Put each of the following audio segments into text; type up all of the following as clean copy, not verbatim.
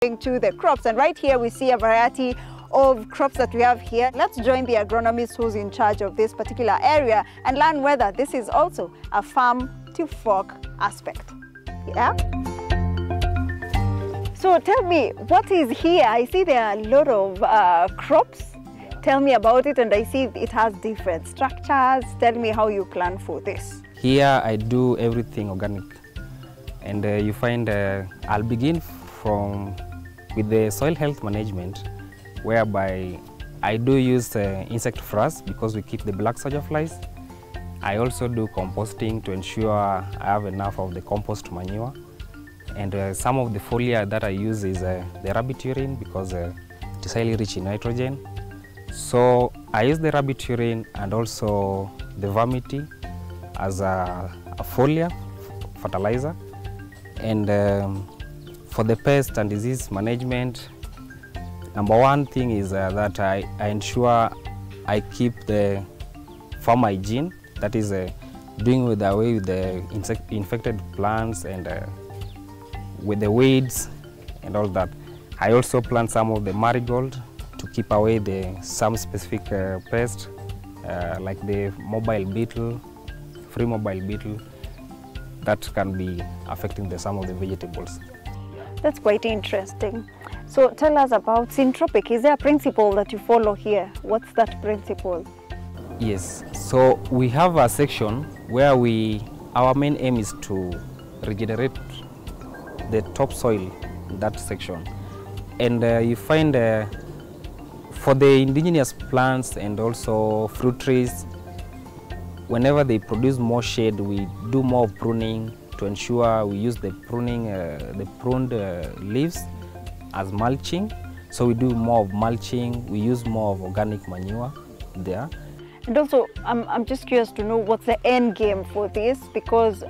To the crops, and right here we see a variety of crops that we have here. Let's join the agronomist who's in charge of this particular area and learn whether this is also a farm to fork aspect. Yeah? So tell me, what is here? I see there are a lot of crops. Tell me about it, and I see it has different structures. Tell me how you plan for this. Here I do everything organic, and you find I'll begin with the soil health management, whereby I do use insect frass because we keep the black soldier flies. I also do composting to ensure I have enough of the compost manure. And some of the foliar that I use is the rabbit urine because it is highly rich in nitrogen. So I use the rabbit urine and also the vermity as a foliar fertilizer. And for the pest and disease management, number one thing is that I ensure I keep the farm hygiene, that is doing away with the infected plants and with the weeds and all that. I also plant some of the marigold to keep away some specific pests like the mobile beetle, free mobile beetle, that can be affecting some of the vegetables. That's quite interesting. So tell us about syntropic. Is there a principle that you follow here? What's that principle? Yes, so we have a section where our main aim is to regenerate the topsoil in that section. And you find for the indigenous plants and also fruit trees, whenever they produce more shade, we do more pruning to ensure we use the pruned leaves as mulching. So we do more of mulching, we use more of organic manure there. And also, I'm just curious to know what's the end game for this, because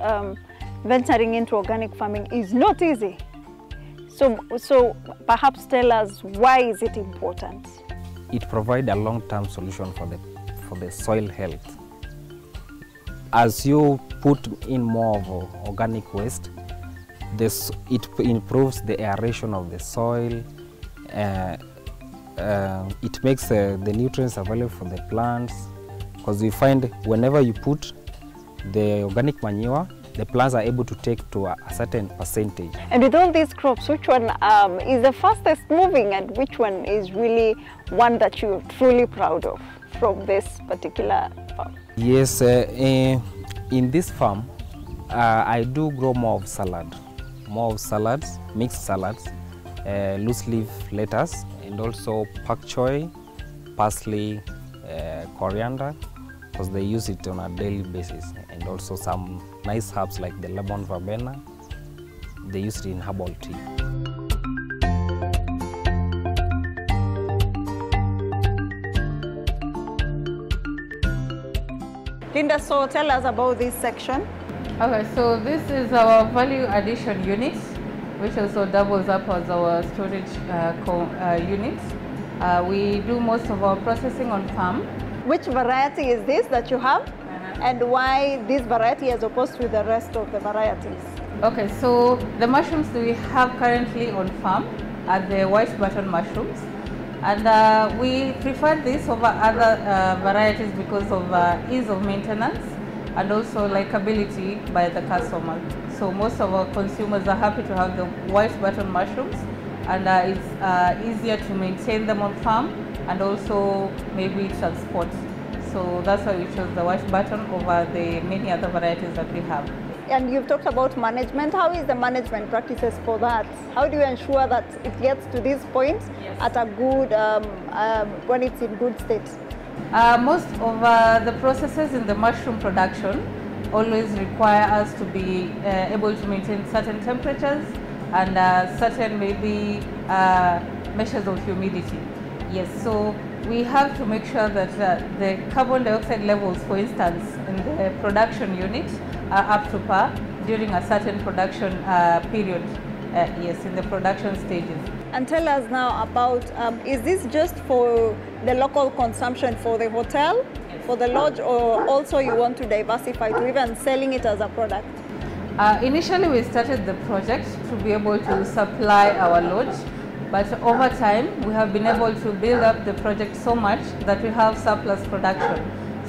venturing into organic farming is not easy. So perhaps tell us, why is it important? It provides a long-term solution for the soil health. As you put in more of organic waste, it improves the aeration of the soil. It makes the nutrients available for the plants, because you find whenever you put the organic manure, the plants are able to take to a certain percentage. And with all these crops, which one is the fastest moving, and which one is really one that you're truly proud of from this particular farm? Yes, in this farm, I do grow more of salads, mixed salads, loose leaf lettuce, and also pak choy, parsley, coriander, because they use it on a daily basis, and also some nice herbs like the lemon verbena. They use it in herbal tea. Linda, so tell us about this section. Okay, so this is our value addition unit, which also doubles up as our storage unit. We do most of our processing on farm. Which variety is this that you have? And why this variety as opposed to the rest of the varieties? Okay, so the mushrooms we have currently on farm are the white button mushrooms. And we prefer this over other varieties because of ease of maintenance and also likability by the customer. So most of our consumers are happy to have the white button mushrooms, and it's easier to maintain them on farm and also maybe transport. So that's why we chose the white button over the many other varieties that we have. And you've talked about management. How is the management practices for that? How do you ensure that it gets to this point at a good, when it's in good state? Most of the processes in the mushroom production always require us to be able to maintain certain temperatures and certain maybe measures of humidity. Yes, so we have to make sure that the carbon dioxide levels, for instance, in the production unit are up to par during a certain production period, yes, in the production stages. And tell us now about, is this just for the local consumption for the hotel, for the lodge, or also you want to diversify to even selling it as a product? Initially we started the project to be able to supply our lodge, But over time, we have been able to build up the project so much that we have surplus production.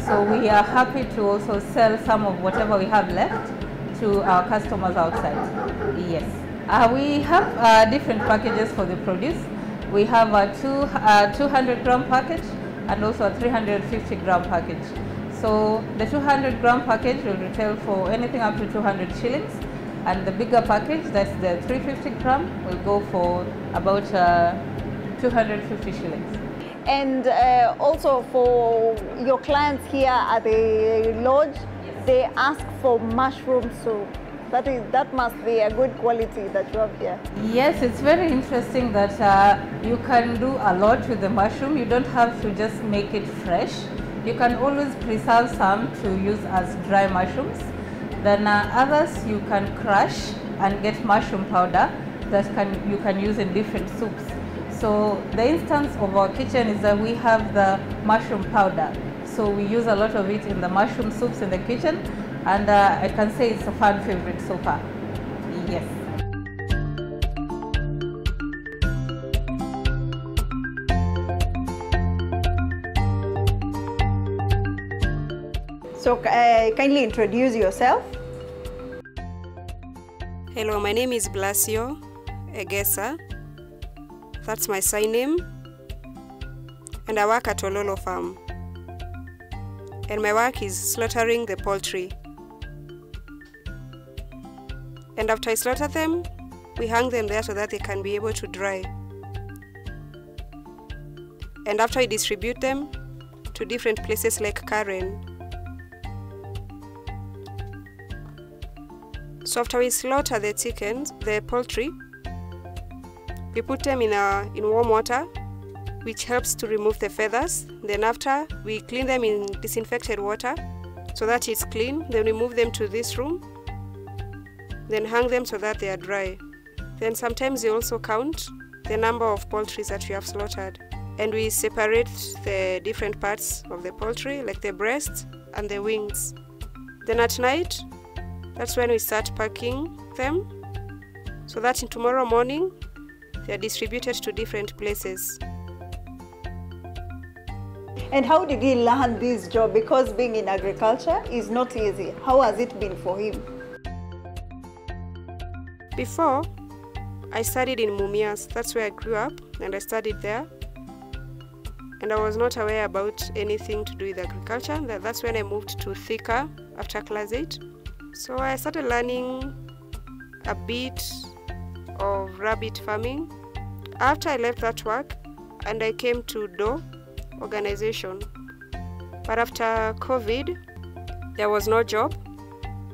So we are happy to also sell some of whatever we have left to our customers outside. Yes. We have different packages for the produce. We have a 200-gram package and also a 350-gram package. So the 200-gram package will retail for anything up to 200 shillings, and the bigger package, that's the 350-gram, will go for about 250 shillings. And also for your clients here at the lodge, yes, they ask for mushroom soup. That must be a good quality that you have here. Yes, it's very interesting that you can do a lot with the mushroom. You don't have to just make it fresh. You can always preserve some to use as dry mushrooms. Then others you can crush and get mushroom powder that you can use in different soups. So the instance of our kitchen is that we have the mushroom powder. So we use a lot of it in the mushroom soups in the kitchen, and I can say it's a fan favorite so far. Yes. So kindly introduce yourself. Hello, my name is Blasio Egesa. That's my sign name. And I work at Ololo Farm. And my work is slaughtering the poultry. And after I slaughter them, we hang them there so that they can be able to dry. And after I distribute them to different places like Karen. So after we slaughter the chickens, the poultry, we put them in warm water, which helps to remove the feathers. Then after, we clean them in disinfected water so that it's clean. Then we move them to this room. Then hang them so that they are dry. Then sometimes we also count the number of poultry that we have slaughtered. And we separate the different parts of the poultry, like the breast and the wings. Then at night, that's when we start packing them so that in tomorrow morning they are distributed to different places. And how did he learn this job? Because being in agriculture is not easy. How has it been for him? Before, I studied in Mumias. That's where I grew up, and I studied there. And I was not aware about anything to do with agriculture. That's when I moved to Thika after class 8. So I started learning a bit of rabbit farming. After I left that work, and I came to DO organization. But after COVID, there was no job.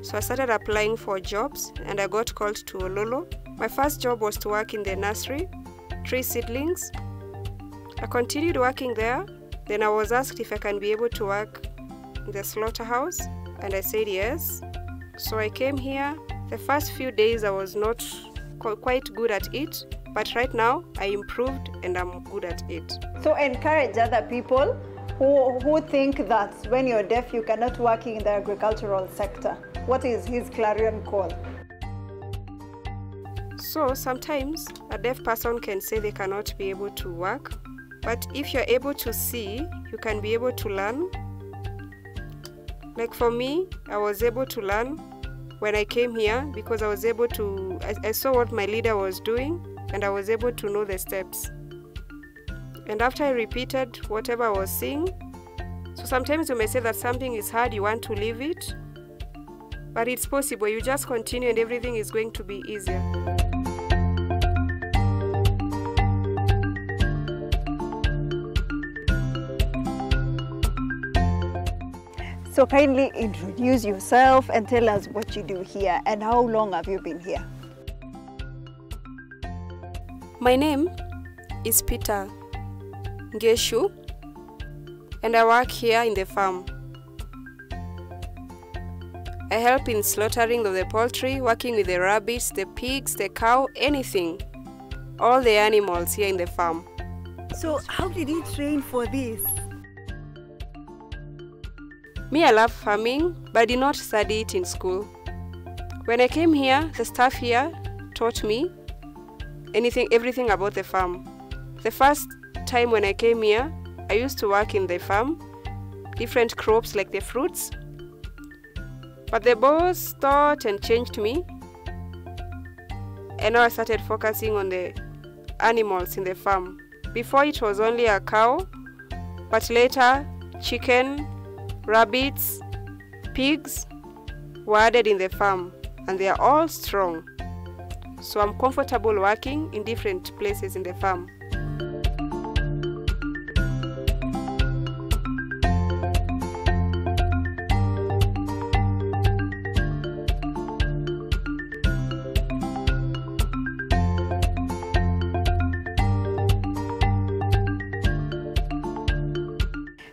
So I started applying for jobs, and I got called to Ololo. My first job was to work in the nursery, tree seedlings. I continued working there. Then I was asked if I can be able to work in the slaughterhouse, and I said yes. So I came here. The first few days I was not quite good at it, but right now I improved and I'm good at it. So encourage other people who think that when you're deaf you cannot work in the agricultural sector. What is his clarion call? So sometimes a deaf person can say they cannot be able to work, but if you're able to see, you can be able to learn. Like for me, I was able to learn when I came here because I was able to, I saw what my leader was doing and I was able to know the steps. And after I repeated whatever I was seeing, so sometimes you may say that something is hard, you want to leave it, but it's possible. You just continue and everything is going to be easier. So kindly introduce yourself and tell us what you do here and how long have you been here? My name is Peter Ngeshu and I work here in the farm. I help in slaughtering of the poultry, working with the rabbits, the pigs, the cow, anything. All the animals here in the farm. So how did you train for this? Me, I love farming, but I did not study it in school. When I came here, the staff here taught me, everything about the farm. The first time when I came here, I used to work in the farm, different crops like the fruits. But the boss thought and changed me, and now I started focusing on the animals in the farm. Before it was only a cow, but later chicken, rabbits, pigs were added in the farm, and they are all strong. So I'm comfortable working in different places in the farm.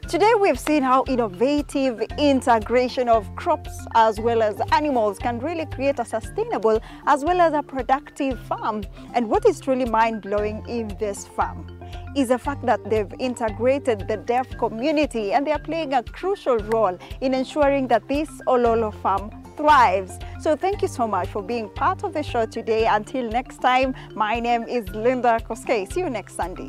Today we've seen how innovative integration of crops as well as animals can really create a sustainable as well as a productive farm. And what is truly mind-blowing in this farm is the fact that they've integrated the deaf community, and they are playing a crucial role in ensuring that this Ololo farm thrives. So thank you so much for being part of the show today. Until next time, my name is Linda Koskei. See you next Sunday.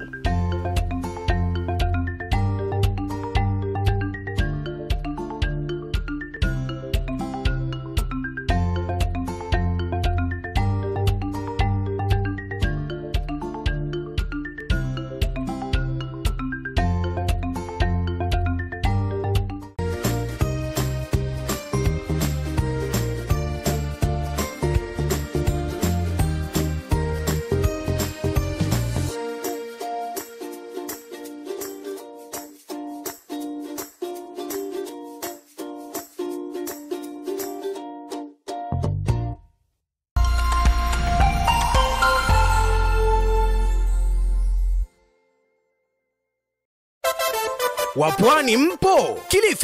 Wapwani mpo? Kilifi